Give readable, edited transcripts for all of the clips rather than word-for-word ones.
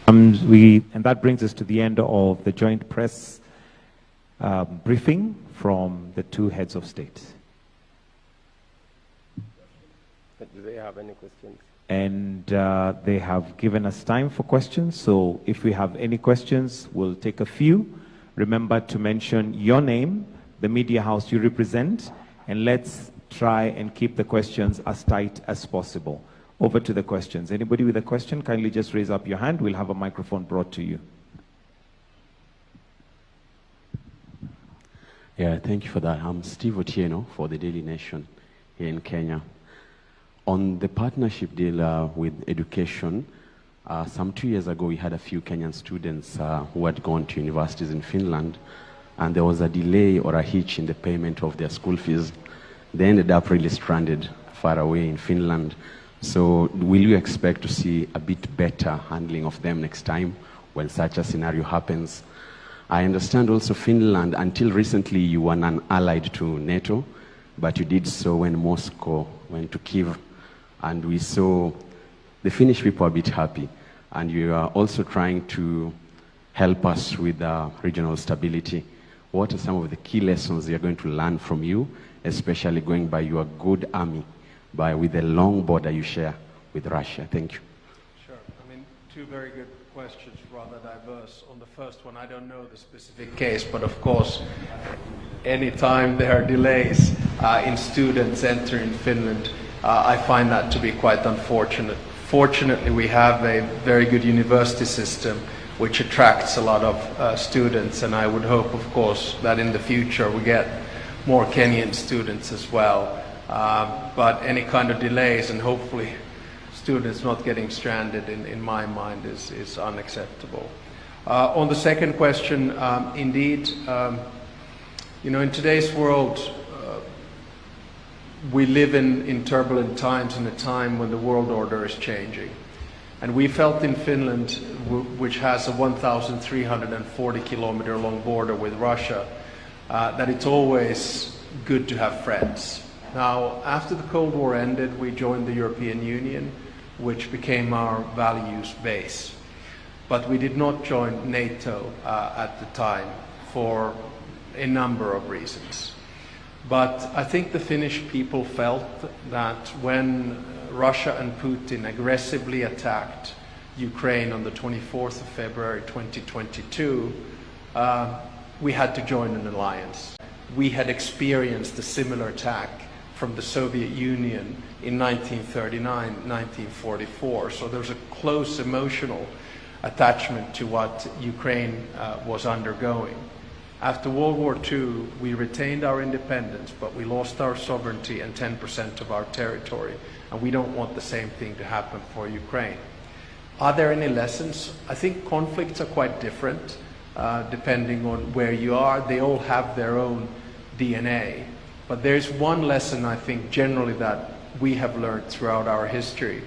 And that brings us to the end of the joint press briefing from the two heads of state. Do they have any questions? And they have given us time for questions. So if we have any questions, we'll take a few. Remember to mention your name, the media house you represent, and let's try and keep the questions as tight as possible. Over to the questions. Anybody with a question, kindly just raise up your hand. We'll have a microphone brought to you. Yeah, thank you for that. I'm Steve Otieno for the Daily Nation here in Kenya. On the partnership deal with education, some 2 years ago we had a few Kenyan students who had gone to universities in Finland, and there was a delay or a hitch in the payment of their school fees. They ended up really stranded far away in Finland. So will you expect to see a bit better handling of them next time when such a scenario happens? I understand also Finland, until recently you were non-allied to NATO, but you did so when Moscow went to Kyiv, and we saw the Finnish people a bit happy, and you are also trying to help us with regional stability. What are some of the key lessons you're going to learn from you, especially going by your good army, with the long border you share with Russia? Thank you. Sure. I mean, two very good questions, rather diverse. On the first one, I don't know the specific case, but of course, anytime there are delays in students entering Finland, I find that to be quite unfortunate. Fortunately, we have a very good university system which attracts a lot of students, and I would hope, of course, that in the future we get more Kenyan students as well. But any kind of delays, and hopefully students not getting stranded, in my mind is unacceptable. On the second question, indeed, you know, in today's world, we live in turbulent times, in a time when the world order is changing. And we felt in Finland, which has a 1,340 kilometer long border with Russia, that it's always good to have friends. Now, after the Cold War ended, we joined the European Union, which became our values base. But we did not join NATO at the time for a number of reasons. But I think the Finnish people felt that when Russia and Putin aggressively attacked Ukraine on the 24th of February 2022, we had to join an alliance. We had experienced a similar attack from the Soviet Union in 1939, 1944. So there's a close emotional attachment to what Ukraine was undergoing. After World War II, we retained our independence, but we lost our sovereignty and 10% of our territory. And we don't want the same thing to happen for Ukraine. Are there any lessons? I think conflicts are quite different depending on where you are. They all have their own DNA. But there's one lesson I think generally that we have learned throughout our history,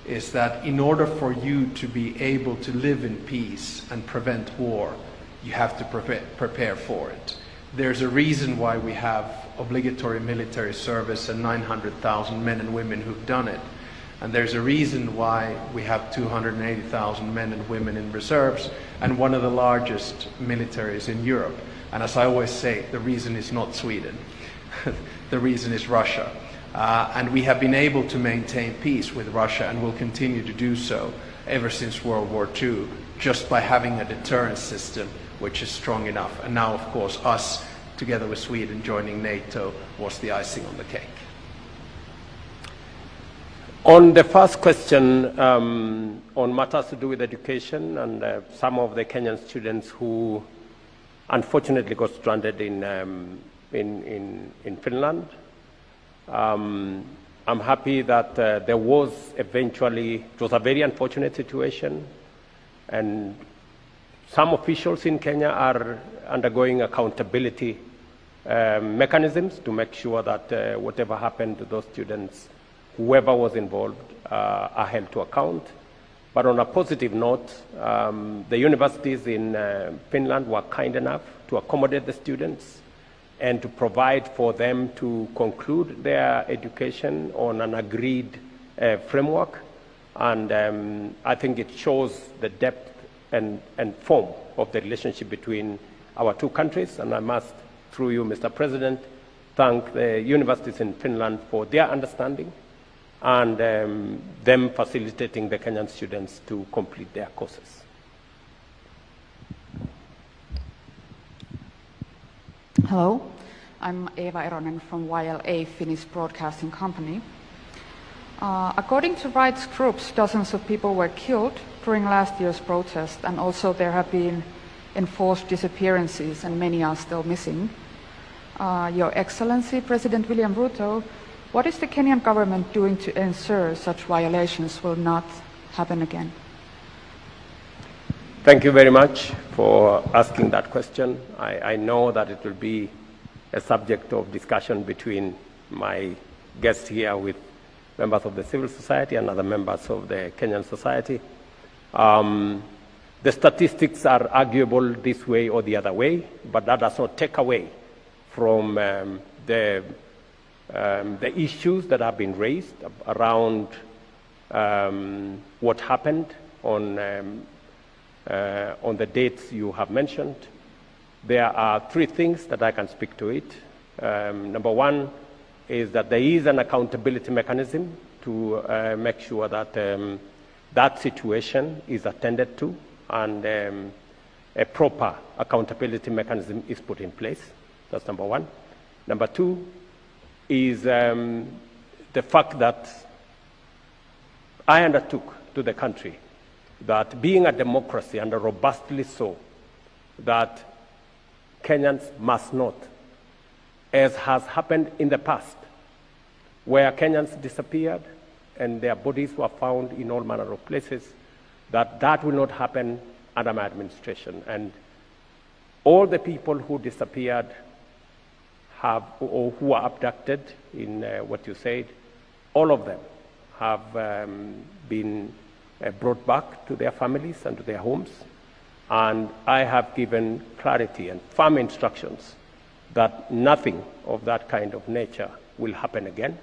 is that in order for you to be able to live in peace and prevent war, you have to prepare for it. There's a reason why we have obligatory military service and 900,000 men and women who've done it. And there's a reason why we have 280,000 men and women in reserves and one of the largest militaries in Europe. And as I always say, the reason is not Sweden. The reason is Russia. And we have been able to maintain peace with Russia and will continue to do so ever since World War II, just by having a deterrence system which is strong enough. And now, of course, us, together with Sweden, joining NATO was the icing on the cake. On the first question, on matters to do with education and some of the Kenyan students who unfortunately got stranded in Finland, I'm happy that there was eventually, it was a very unfortunate situation, and some officials in Kenya are undergoing accountability mechanisms to make sure that whatever happened to those students, whoever was involved, are held to account. But on a positive note, the universities in Finland were kind enough to accommodate the students, and to provide for them to conclude their education on an agreed framework. And I think it shows the depth and form of the relationship between our two countries. And I must, through you, Mr. President, thank the universities in Finland for their understanding and them facilitating the Kenyan students to complete their courses. Hello, I'm Eva Eronen from YLA Finnish Broadcasting Company. According to rights groups, dozens of people were killed during last year's protest, and also there have been enforced disappearances and many are still missing. Your Excellency, President William Ruto, what is the Kenyan government doing to ensure such violations will not happen again? Thank you very much for asking that question. I know that it will be a subject of discussion between my guests here with members of the civil society and other members of the Kenyan society. The statistics are arguable this way or the other way, but that does not take away from the issues that have been raised around what happened on the dates you have mentioned. There are three things that I can speak to it. Number one is that there is an accountability mechanism to make sure that that situation is attended to and a proper accountability mechanism is put in place. That's number one. Number two is the fact that I undertook to the country that being a democracy, and robustly so, that Kenyans must not, as has happened in the past, where Kenyans disappeared and their bodies were found in all manner of places, that will not happen under my administration. And all the people who disappeared or who were abducted in what you said, all of them have been brought back to their families and to their homes. And I have given clarity and firm instructions that nothing of that kind of nature will happen again.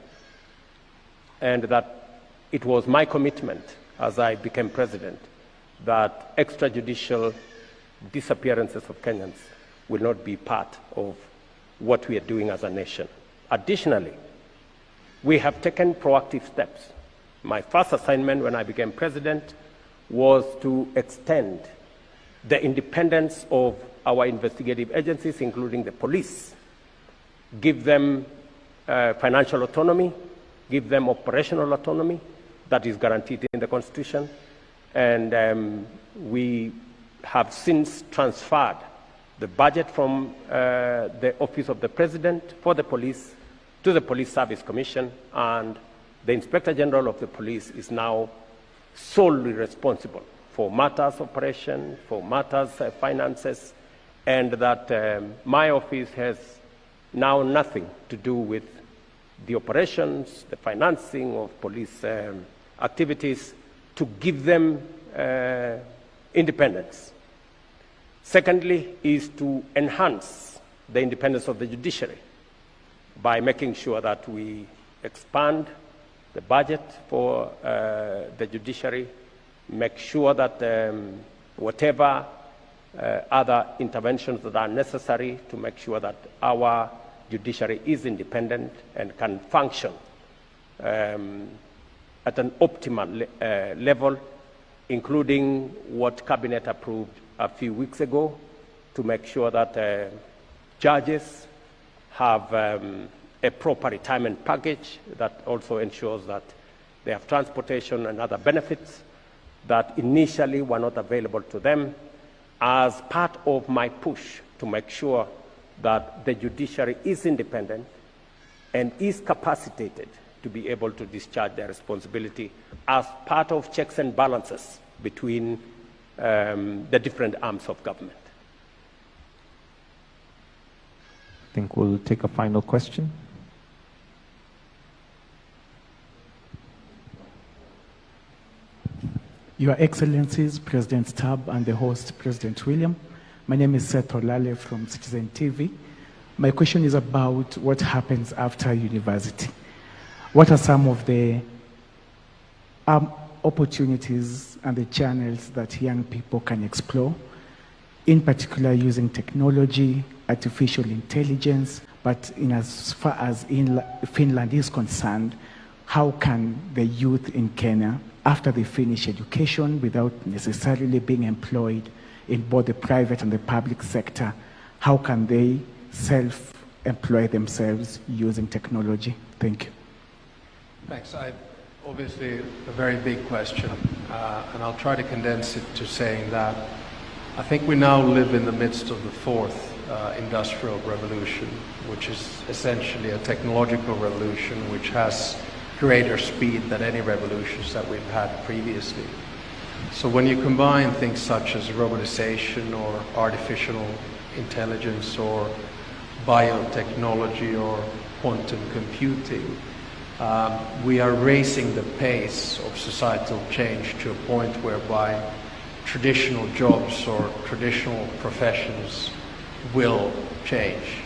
And that it was my commitment as I became president that extrajudicial disappearances of Kenyans will not be part of what we are doing as a nation. Additionally, we have taken proactive steps. My first assignment when I became president was to extend the independence of our investigative agencies, including the police, give them financial autonomy, give them operational autonomy that is guaranteed in the Constitution. And we have since transferred the budget from the Office of the President for the police to the Police Service Commission, and the Inspector General of the Police is now solely responsible for matters operation, for matters finances, and that my office has now nothing to do with the operations, the financing of police activities, to give them independence. Secondly is to enhance the independence of the judiciary by making sure that we expand the budget for the judiciary, make sure that whatever other interventions that are necessary to make sure that our judiciary is independent and can function at an optimal level, including what Cabinet approved a few weeks ago to make sure that judges have a proper retirement package that also ensures that they have transportation and other benefits that initially were not available to them, as part of my push to make sure that the judiciary is independent and is capacitated to be able to discharge their responsibility as part of checks and balances between the different arms of government. I think we'll take a final question. Your Excellencies, President Tab and the host, President William. My name is Seth Olale from Citizen TV. My question is about what happens after university. What are some of the opportunities and the channels that young people can explore, in particular using technology, artificial intelligence, but in as far as Finland is concerned, how can the youth in Kenya, after they finish education without necessarily being employed in both the private and the public sector, how can they self-employ themselves using technology? Thank you. Thanks. Obviously, a very big question, and I'll try to condense it to saying that I think we now live in the midst of the fourth industrial revolution, which is essentially a technological revolution which has greater speed than any revolutions that we've had previously. So when you combine things such as robotization or artificial intelligence or biotechnology or quantum computing, we are raising the pace of societal change to a point whereby traditional jobs or traditional professions will change.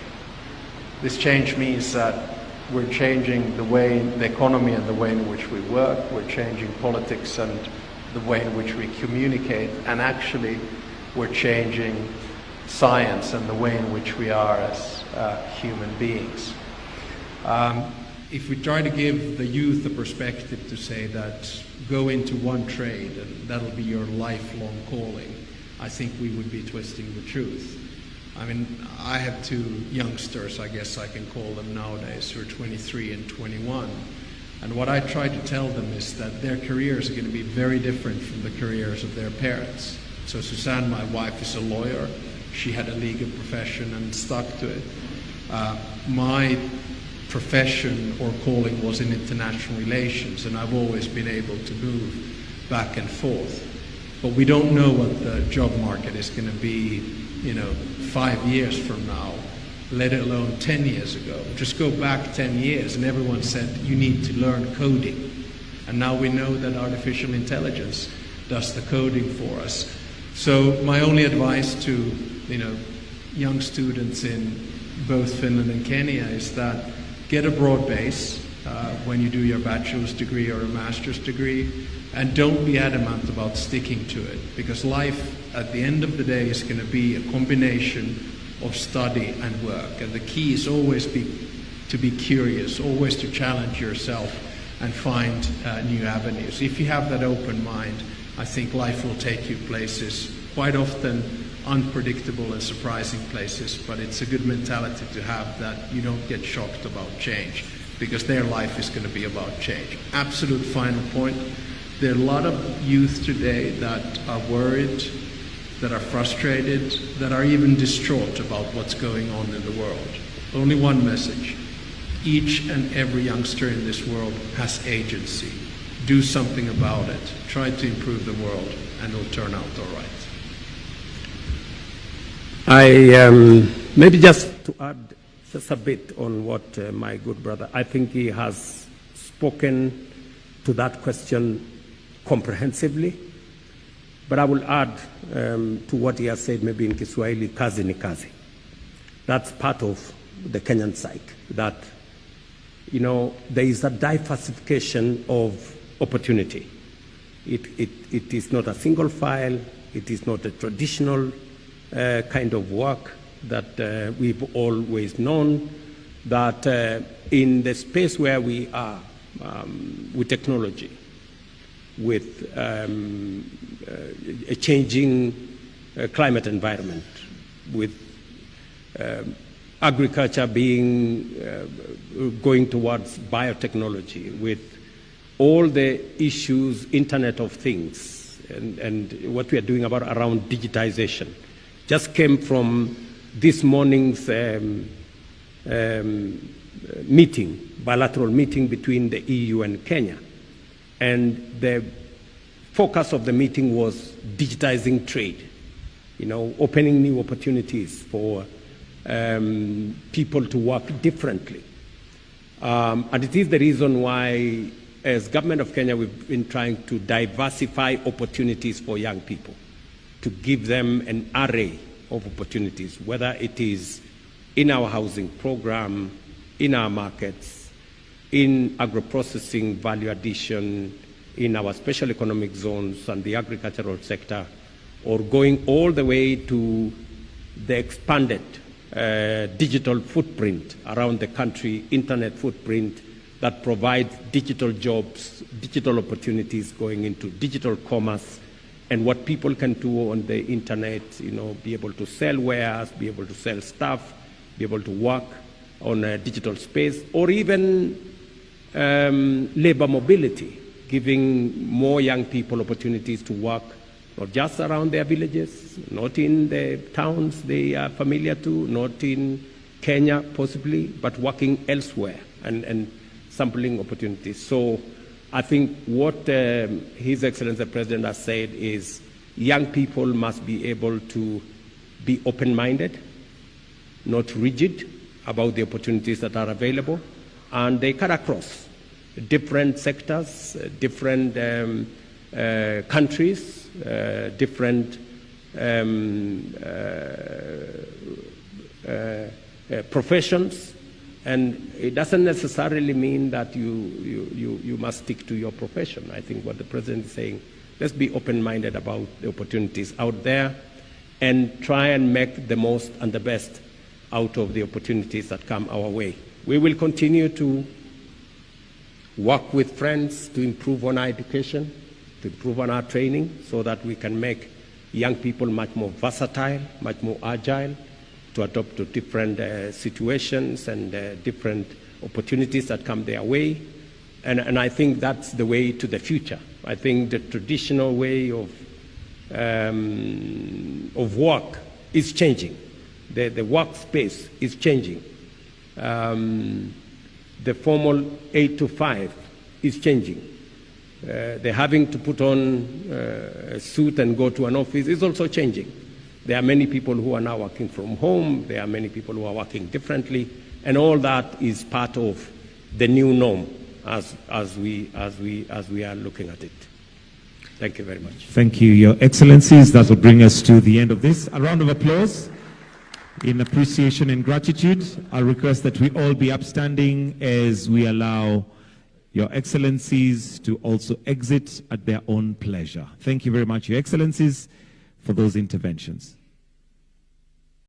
This change means that we're changing the economy and the way in which we work, we're changing politics and the way in which we communicate, and actually we're changing science and the way in which we are as human beings. If we try to give the youth a perspective to say that go into one trade and that'll be your lifelong calling, I think we would be twisting the truth. I mean, I have two youngsters, I guess I can call them nowadays, who are 23 and 21. And what I try to tell them is that their careers are going to be very different from the careers of their parents. So Suzanne, my wife, is a lawyer. She had a legal profession and stuck to it. My profession or calling was in international relations, and I've always been able to move back and forth. But we don't know what the job market is going to be, 5 years from now, let alone 10 years ago. Just go back 10 years and everyone said you need to learn coding. And now we know that artificial intelligence does the coding for us. So my only advice to young students in both Finland and Kenya is that get a broad base when you do your bachelor's degree or a master's degree, and don't be adamant about sticking to it, because life at the end of the day is going to be a combination of study and work, and the key is always to be curious, always to challenge yourself and find new avenues. If you have that open mind, I think life will take you places, quite often unpredictable and surprising places, but it's a good mentality to have, that you don't get shocked about change, because their life is going to be about change. Absolute final point, there are a lot of youth today that are worried, that are frustrated, that are even distraught about what's going on in the world. Only one message: each and every youngster in this world has agency. Do something about it. Try to improve the world, and it'll turn out all right. Maybe just to add just a bit on what my good brother, I think he has spoken to that question comprehensively, but I will add to what he has said, maybe in Kiswahili, kazi ni kazi. That's part of the Kenyan psyche, that there is a diversification of opportunity. It is not a single file, it is not a traditional kind of work that we've always known, that in the space where we are with technology, with a changing climate environment, with agriculture going towards biotechnology, with all the issues, Internet of Things, and what we are doing around digitization. Just came from this morning's bilateral meeting between the EU and Kenya. And the focus of the meeting was digitizing trade, opening new opportunities for people to work differently. And it is the reason why, as government of Kenya, we've been trying to diversify opportunities for young people, to give them an array of opportunities, whether it is in our housing program, in our markets, in agro-processing value addition, in our special economic zones and the agricultural sector, or going all the way to the expanded digital footprint around the country, internet footprint that provides digital jobs, digital opportunities going into digital commerce, and what people can do on the internet, be able to sell wares, be able to sell stuff, be able to work on a digital space, or even labor mobility, giving more young people opportunities to work, not just around their villages, not in the towns they are familiar to, not in Kenya possibly, but working elsewhere and sampling opportunities. So I think what His Excellency the President has said is young people must be able to be open-minded, not rigid about the opportunities that are available, and they cut across different sectors, different countries, different professions, and it doesn't necessarily mean that you must stick to your profession. I think what the President is saying, let's be open-minded about the opportunities out there and try and make the most and the best out of the opportunities that come our way. We will continue to work with friends to improve on our education, to improve on our training, so that we can make young people much more versatile, much more agile, to adapt to different situations and different opportunities that come their way. And I think that's the way to the future. I think the traditional way of work is changing. The workspace is changing. The formal 8 to 5 is changing. The having to put on a suit and go to an office is also changing. There are many people who are now working from home. There are many people who are working differently, and all that is part of the new norm as we are looking at it. Thank you very much. Thank you, Your Excellencies. That will bring us to the end of this. A round of applause in appreciation and gratitude. I request that we all be upstanding as we allow Your Excellencies to also exit at their own pleasure. Thank you very much, Your Excellencies, for those interventions.